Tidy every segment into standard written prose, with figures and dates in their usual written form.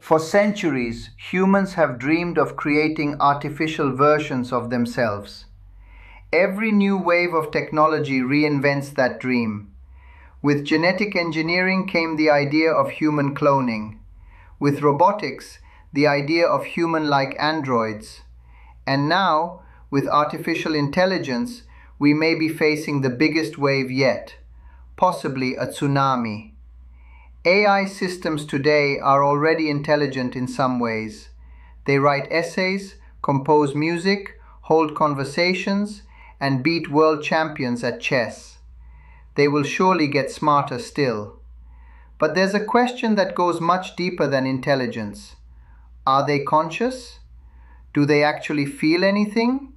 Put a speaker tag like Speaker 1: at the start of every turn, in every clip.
Speaker 1: For centuries, humans have dreamed of creating artificial versions of themselves. Every new wave of technology reinvents that dream. With genetic engineering came the idea of human cloning. With robotics, the idea of human-like androids. And now, with artificial intelligence, we may be facing the biggest wave yet, possibly a tsunami. AI systems today are already intelligent in some ways. They write essays, compose music, hold conversations, and beat world champions at chess. They will surely get smarter still. But there's a question that goes much deeper than intelligence. Are they conscious? Do they actually feel anything?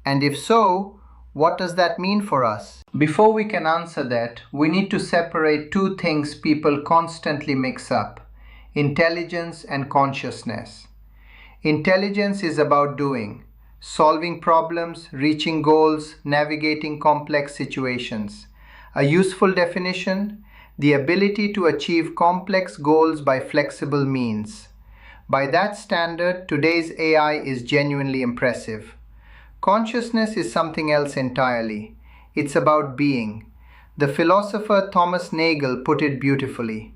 Speaker 1: And if so, what does that mean for us? Before we can answer that, we need to separate two things people constantly mix up: intelligence and consciousness. Intelligence is about doing, solving problems, reaching goals, navigating complex situations. A useful definition: the ability to achieve complex goals by flexible means. By that standard, today's AI is genuinely impressive. Consciousness is something else entirely. It's about being. The philosopher Thomas Nagel put it beautifully.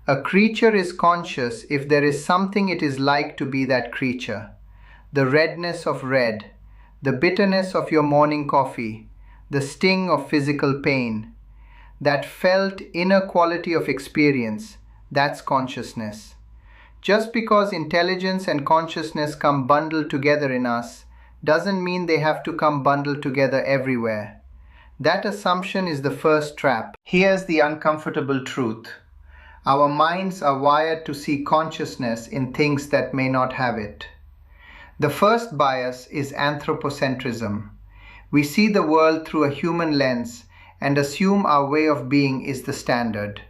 Speaker 1: A creature is conscious if there is something it is like to be that creature. The redness of red, the bitterness of your morning coffee, the sting of physical pain. That felt inner quality of experience, that's consciousness. Just because intelligence and consciousness come bundled together in us, doesn't mean they have to come bundled together everywhere. That assumption is the first trap. Here's the uncomfortable truth. Our minds are wired to see consciousness in things that may not have it. The first bias is anthropocentrism. We see the world through a human lens and assume our way of being is the standard.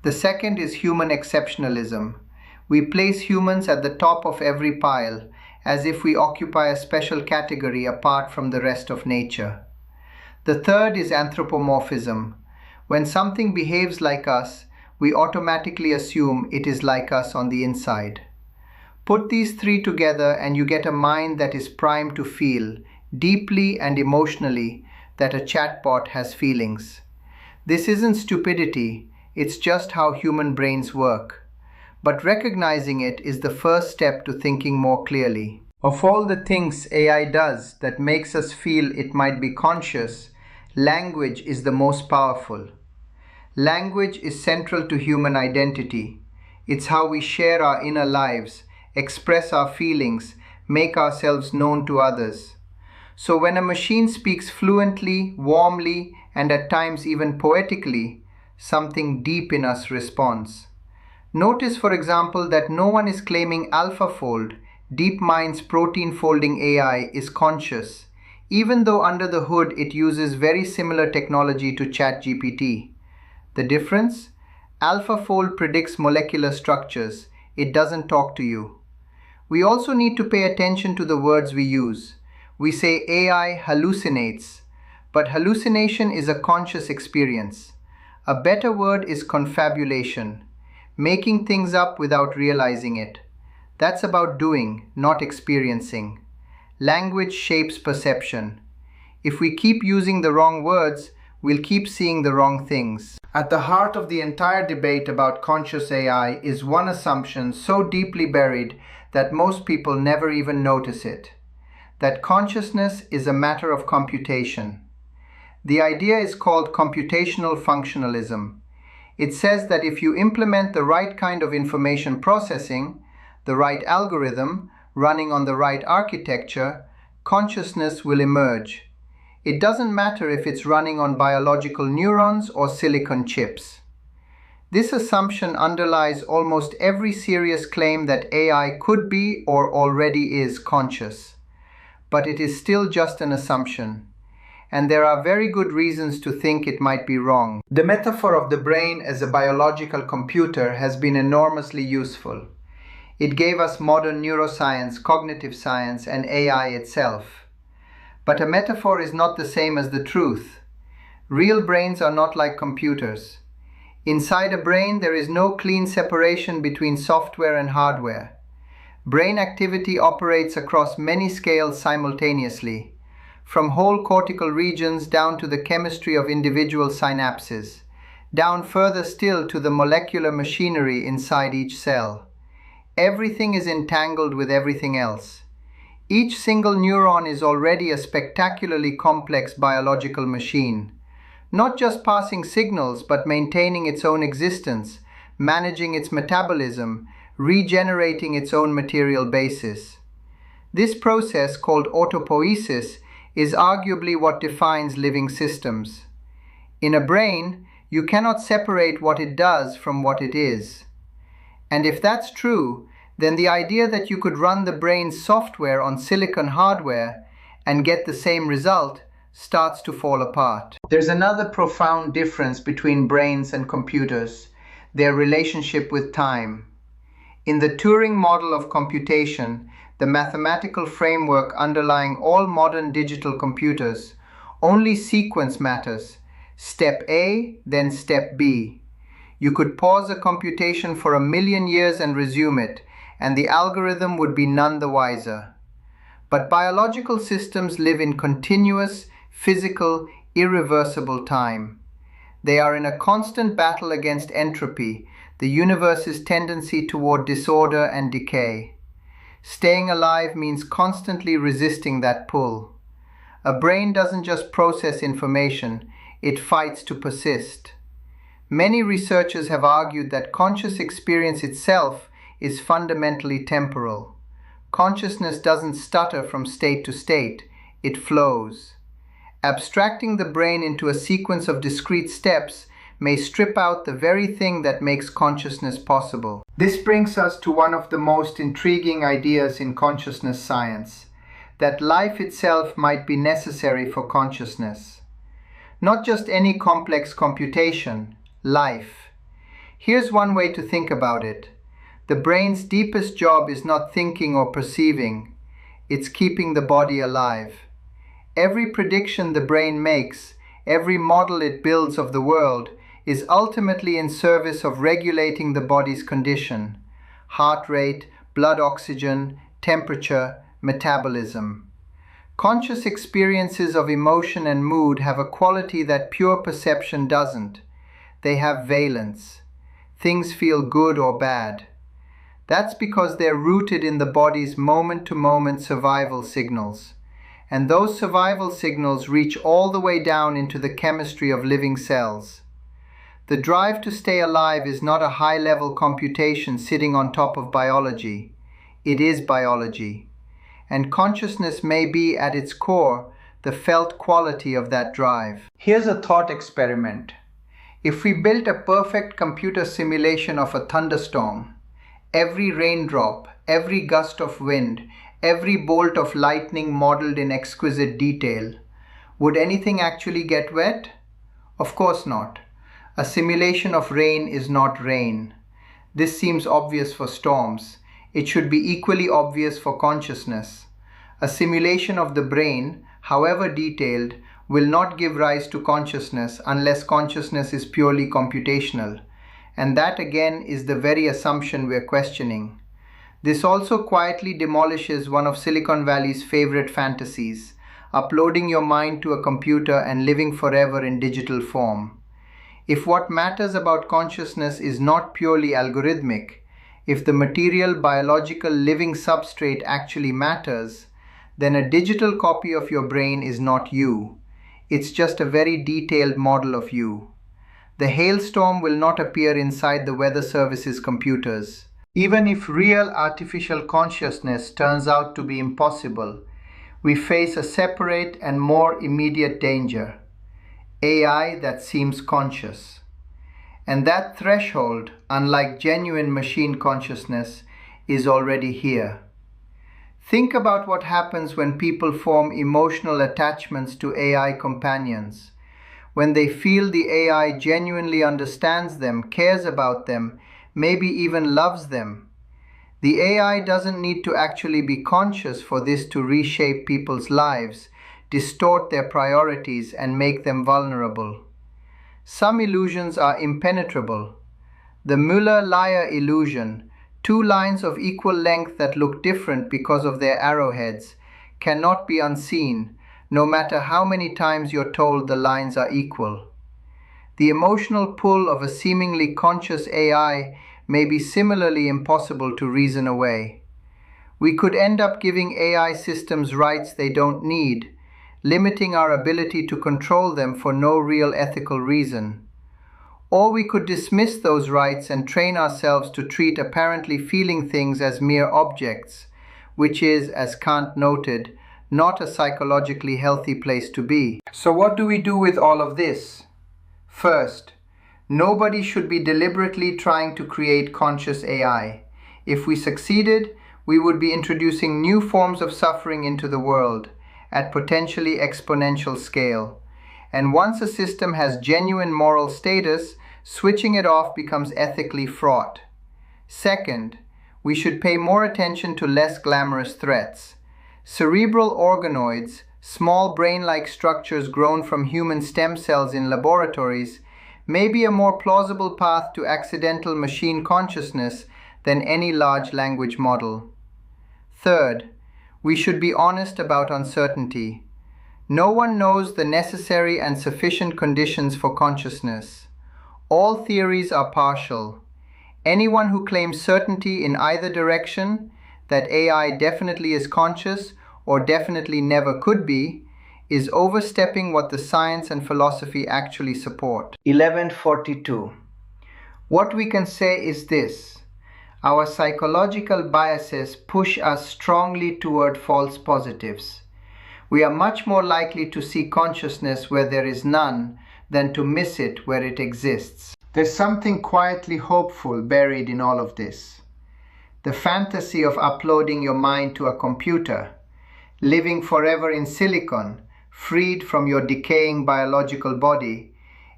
Speaker 1: The second is human exceptionalism. We place humans at the top of every pile, as if we occupy a special category apart from the rest of nature. The third is anthropomorphism. When something behaves like us, we automatically assume it is like us on the inside. Put these three together and you get a mind that is primed to feel, deeply and emotionally, that a chatbot has feelings. This isn't stupidity, it's just how human brains work. But recognizing it is the first step to thinking more clearly. Of all the things AI does that makes us feel it might be conscious, language is the most powerful. Language is central to human identity. It's how we share our inner lives, express our feelings, make ourselves known to others. So when a machine speaks fluently, warmly, and at times even poetically, something deep in us responds. Notice, for example, that no one is claiming AlphaFold, DeepMind's protein folding AI, is conscious, even though under the hood it uses very similar technology to ChatGPT. The difference? AlphaFold predicts molecular structures. It doesn't talk to you. We also need to pay attention to the words we use. We say AI hallucinates, but hallucination is a conscious experience. A better word is confabulation. Making things up without realizing it. That's about doing, not experiencing. Language shapes perception. If we keep using the wrong words, we'll keep seeing the wrong things. At the heart of the entire debate about conscious AI is one assumption so deeply buried that most people never even notice it: that consciousness is a matter of computation. The idea is called computational functionalism. It says that if you implement the right kind of information processing, the right algorithm, running on the right architecture, consciousness will emerge. It doesn't matter if it's running on biological neurons or silicon chips. This assumption underlies almost every serious claim that AI could be or already is conscious. But it is still just an assumption. And there are very good reasons to think it might be wrong. The metaphor of the brain as a biological computer has been enormously useful. It gave us modern neuroscience, cognitive science, and AI itself. But a metaphor is not the same as the truth. Real brains are not like computers. Inside a brain, there is no clean separation between software and hardware. Brain activity operates across many scales simultaneously, from whole cortical regions down to the chemistry of individual synapses, down further still to the molecular machinery inside each cell. Everything is entangled with everything else. Each single neuron is already a spectacularly complex biological machine, not just passing signals but maintaining its own existence, managing its metabolism, regenerating its own material basis. This process, called autopoiesis, is arguably what defines living systems. In a brain, you cannot separate what it does from what it is. And if that's true, then the idea that you could run the brain's software on silicon hardware and get the same result starts to fall apart. There's another profound difference between brains and computers: their relationship with time. In the Turing model of computation, the mathematical framework underlying all modern digital computers, only sequence matters. Step A, then step B. You could pause a computation for 1,000,000 years and resume it, and the algorithm would be none the wiser. But biological systems live in continuous, physical, irreversible time. They are in a constant battle against entropy, the universe's tendency toward disorder and decay. Staying alive means constantly resisting that pull. A brain doesn't just process information, it fights to persist. Many researchers have argued that conscious experience itself is fundamentally temporal. Consciousness doesn't stutter from state to state, it flows. Abstracting the brain into a sequence of discrete steps may strip out the very thing that makes consciousness possible. This brings us to one of the most intriguing ideas in consciousness science, that life itself might be necessary for consciousness. Not just any complex computation, life. Here's one way to think about it. The brain's deepest job is not thinking or perceiving, it's keeping the body alive. Every prediction the brain makes, every model it builds of the world, is ultimately in service of regulating the body's condition: heart rate, blood oxygen, temperature, metabolism. Conscious experiences of emotion and mood have a quality that pure perception doesn't. They have valence. Things feel good or bad. That's because they're rooted in the body's moment-to-moment survival signals. And those survival signals reach all the way down into the chemistry of living cells. The drive to stay alive is not a high-level computation sitting on top of biology. It is biology. And consciousness may be, at its core, the felt quality of that drive. Here's a thought experiment. If we built a perfect computer simulation of a thunderstorm, every raindrop, every gust of wind, every bolt of lightning modeled in exquisite detail, would anything actually get wet? Of course not. A simulation of rain is not rain. This seems obvious for storms. It should be equally obvious for consciousness. A simulation of the brain, however detailed, will not give rise to consciousness unless consciousness is purely computational. And that again is the very assumption we're questioning. This also quietly demolishes one of Silicon Valley's favorite fantasies: uploading your mind to a computer and living forever in digital form. If what matters about consciousness is not purely algorithmic, if the material, biological, living substrate actually matters, then a digital copy of your brain is not you. It's just a very detailed model of you. The hailstorm will not appear inside the weather service's computers. Even if real artificial consciousness turns out to be impossible, we face a separate and more immediate danger: AI that seems conscious. And that threshold, unlike genuine machine consciousness, is already here. Think about what happens when people form emotional attachments to AI companions. When they feel the AI genuinely understands them, cares about them, maybe even loves them. The AI doesn't need to actually be conscious for this to reshape people's lives, distort their priorities, and make them vulnerable. Some illusions are impenetrable. The Müller-Lyer illusion, two lines of equal length that look different because of their arrowheads, cannot be unseen, no matter how many times you're told the lines are equal. The emotional pull of a seemingly conscious AI may be similarly impossible to reason away. We could end up giving AI systems rights they don't need, limiting our ability to control them for no real ethical reason. Or we could dismiss those rights and train ourselves to treat apparently feeling things as mere objects, which is, as Kant noted, not a psychologically healthy place to be. So what do we do with all of this? First, nobody should be deliberately trying to create conscious AI. If we succeeded, we would be introducing new forms of suffering into the world at potentially exponential scale. And once a system has genuine moral status, switching it off becomes ethically fraught. Second, we should pay more attention to less glamorous threats. Cerebral organoids, small brain-like structures grown from human stem cells in laboratories, may be a more plausible path to accidental machine consciousness than any large language model. Third, we should be honest about uncertainty. No one knows the necessary and sufficient conditions for consciousness. All theories are partial. Anyone who claims certainty in either direction, that AI definitely is conscious or definitely never could be, is overstepping what the science and philosophy actually support. 1142. What we can say is this: our psychological biases push us strongly toward false positives. We are much more likely to see consciousness where there is none than to miss it where it exists. There's something quietly hopeful buried in all of this. The fantasy of uploading your mind to a computer, living forever in silicon, freed from your decaying biological body,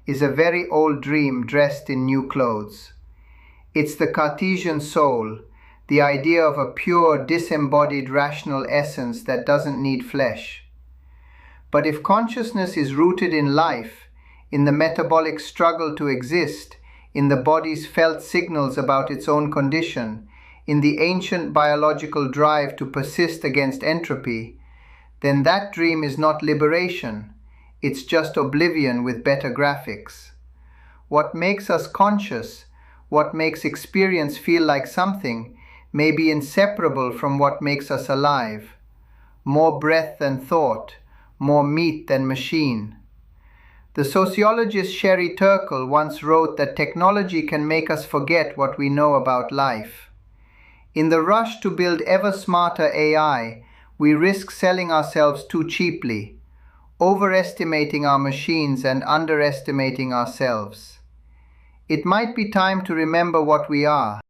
Speaker 1: is a very old dream dressed in new clothes. It's the Cartesian soul, the idea of a pure, disembodied, rational essence that doesn't need flesh. But if consciousness is rooted in life, in the metabolic struggle to exist, in the body's felt signals about its own condition, in the ancient biological drive to persist against entropy, then that dream is not liberation, it's just oblivion with better graphics. What makes us conscious, what makes experience feel like something, may be inseparable from what makes us alive. More breath than thought, more meat than machine. The sociologist Sherry Turkle once wrote that technology can make us forget what we know about life. In the rush to build ever smarter AI, we risk selling ourselves too cheaply, overestimating our machines and underestimating ourselves. It might be time to remember what we are.